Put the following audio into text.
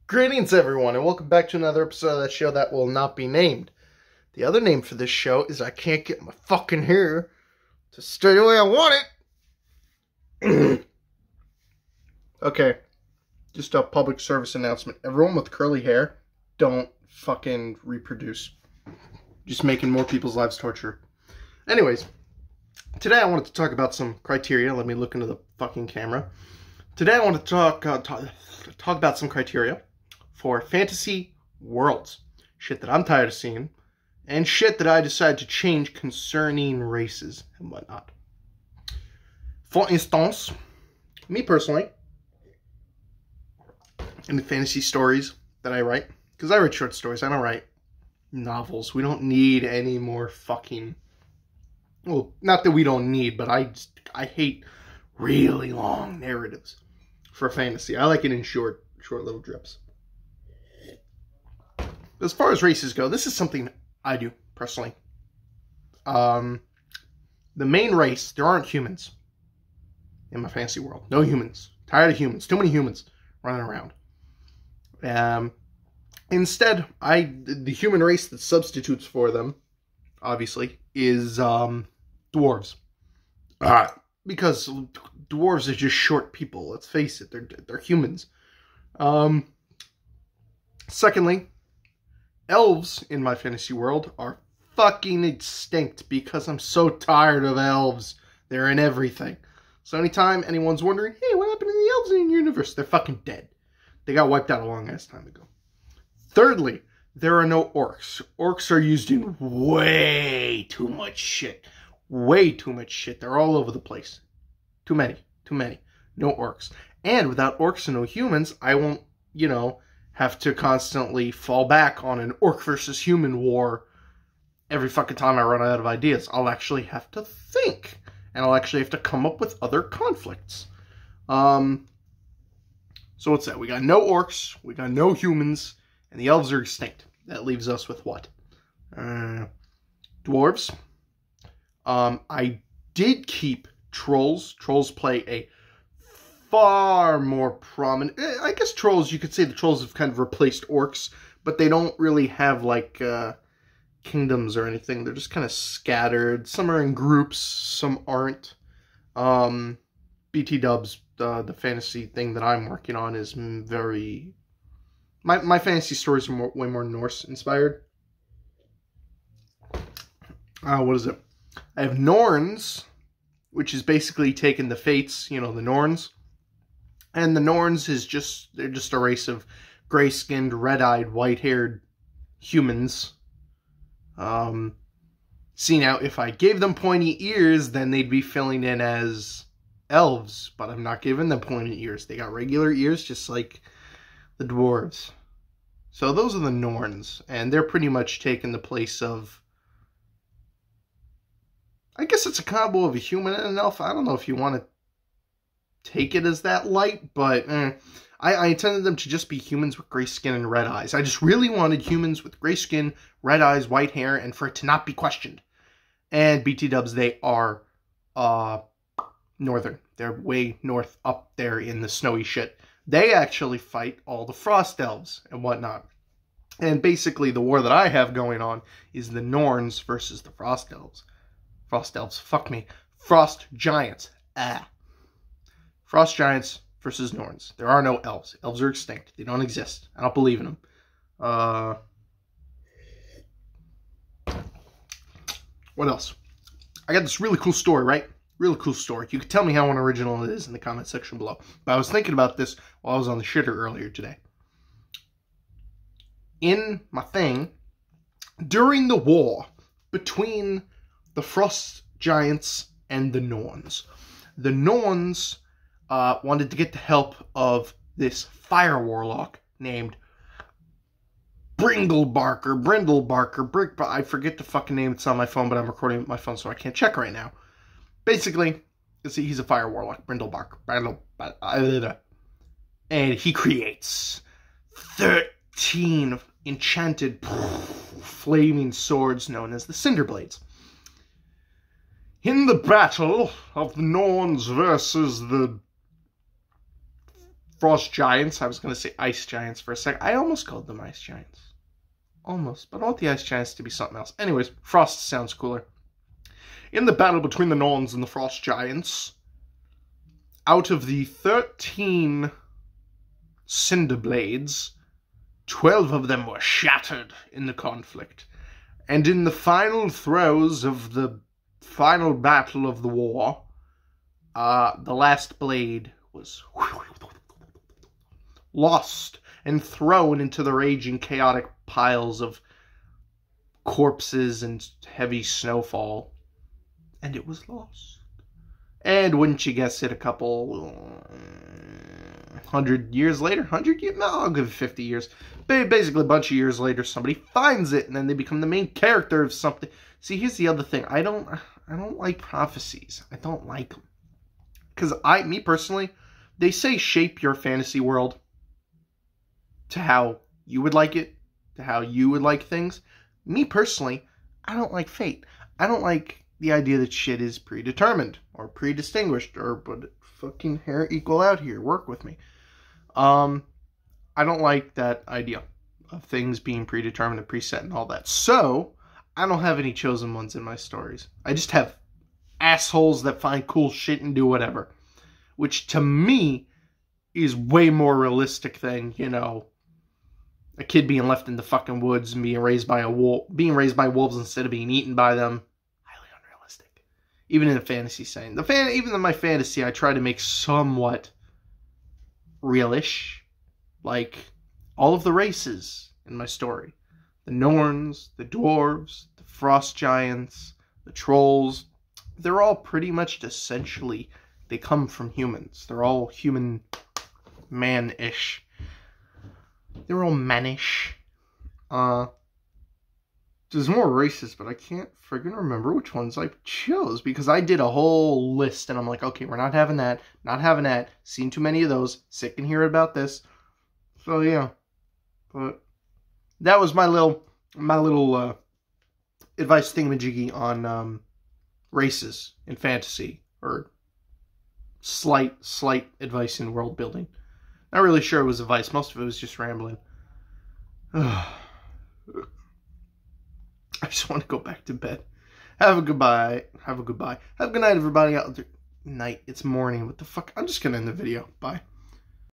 Greetings, everyone, and welcome back to another episode of that show that will not be named. The other name for this show is I can't get my fucking hair to stay the way I want it. Okay, just a public service announcement. Everyone with curly hair, don't fucking reproduce. Just making more people's lives torture. Anyways, today I wanted to talk about some criteria. Let me look into the fucking camera. Today I want to talk about some criteria for fantasy worlds. Shit that I'm tired of seeing, and shit that I decided to change concerning races and whatnot. For instance, me personally, in the fantasy stories that I write, because I write short stories, I don't write novels. We don't need any more fucking... Well, not that we don't need, but I hate really long narratives for fantasy. I like it in short little drips. As far as races go, this is something I do, personally. The main race, there aren't humans in my fantasy world. No humans. Tired of humans. Too many humans running around. Instead, the human race that substitutes for them, obviously, is dwarves. Because dwarves are just short people, let's face it. They're humans. Secondly, elves in my fantasy world are fucking extinct because I'm so tired of elves. They're in everything. So anytime anyone's wondering, hey, what happened to the elves in your universe? They're fucking dead. They got wiped out a long ass time ago. Thirdly, there are no orcs. Orcs are used in way too much shit. Way too much shit. They're all over the place. Too many. No orcs. And without orcs and no humans, I won't, have to constantly fall back on an orc versus human war every fucking time I run out of ideas. I'll actually have to think. And I'll actually have to come up with other conflicts. So what's that? We got no orcs, we got no humans, and the elves are extinct. That leaves us with what? Dwarves. I did keep trolls. Trolls play a far more prominent... I guess trolls, you could say the trolls have kind of replaced orcs, but they don't really have, like, kingdoms or anything. They're just kind of scattered. Some are in groups, some aren't. BT Dubs, the fantasy thing that I'm working on, is very... My fantasy stories are way more Norse-inspired. What is it? I have Norns, which is basically taking the fates, the Norns. And the Norns they're just a race of gray-skinned, red-eyed, white-haired humans. See, now, if I gave them pointy ears, then they'd be filling in as elves. But I'm not giving them pointy ears. They got regular ears, just like the dwarves. So those are the Norns. And they're pretty much taking the place of... I guess it's a combo of a human and an elf. I don't know if you want to take it as that light, but I intended them to just be humans with gray skin and red eyes. I just really wanted humans with gray skin, red eyes, white hair, and for it to not be questioned. And BT Dubs, they are northern. They're way north up there in the snowy shit. They actually fight all the frost elves and whatnot. And basically the war that I have going on is the Norns versus the frost elves. Frost elves, fuck me. Frost giants. Frost giants versus Norns. There are no elves. Elves are extinct. They don't exist. I don't believe in them. What else? I got this really cool story, right? Really cool story. You can tell me how unoriginal it is in the comment section below. But I was thinking about this while I was on the shitter earlier today. In my thing, during the war between the Frost Giants and the Norns wanted to get the help of this fire warlock named Brindlebarker, I forget the fucking name. It's on my phone, but I'm recording with my phone, so I can't check right now. Basically, he's a fire warlock, Brindlebarker. And he creates 13 enchanted flaming swords known as the Cinderblades. In the battle of the Norns versus the frost giants. I was going to say ice giants for a sec. I almost called them ice giants. Almost. But I want the ice giants to be something else. Anyways, frost sounds cooler. In the battle between the Norns and the frost giants, out of the 13 cinder blades, 12 of them were shattered in the conflict. And in the final throes of the final battle of the war, the last blade was lost and thrown into the raging, chaotic piles of corpses and heavy snowfall. And it was lost. And wouldn't you guess it, a couple 100 years later? 100 years? No, I'll give it 50 years. Basically, a bunch of years later, somebody finds it, and then they become the main character of something. See, here's the other thing. I don't like prophecies. I don't like them. Because me personally, they say shape your fantasy world to how you would like it, to how you would like things. Me personally, I don't like fate. I don't like the idea that shit is predetermined or predistinguished or but fucking hair equal out here. Work with me. I don't like that idea of things being predetermined and preset and all that. So, I don't have any chosen ones in my stories. I just have assholes that find cool shit and do whatever. Which, to me, is way more realistic than, you know, a kid being left in the fucking woods and being raised by wolves instead of being eaten by them. Highly unrealistic. Even in a fantasy setting. Even in my fantasy, I try to make somewhat realish. Like, all of the races in my story. The Norns, the Dwarves, the Frost Giants, the Trolls. They're all pretty much essentially, they come from humans. They're all human man-ish. They're all mannish. There's more races, but I can't friggin' remember which ones I chose. Because I did a whole list, and I'm like, okay, we're not having that. Not having that. Seen too many of those. Sick and hear about this. So, yeah. But that was my little advice thingamajiggy on races in fantasy. Or slight advice in world building. Not really sure it was advice. Most of it was just rambling. I just want to go back to bed. Have a goodbye. Have a good night, everybody out there. Night. It's morning. What the fuck? I'm just going to end the video. Bye.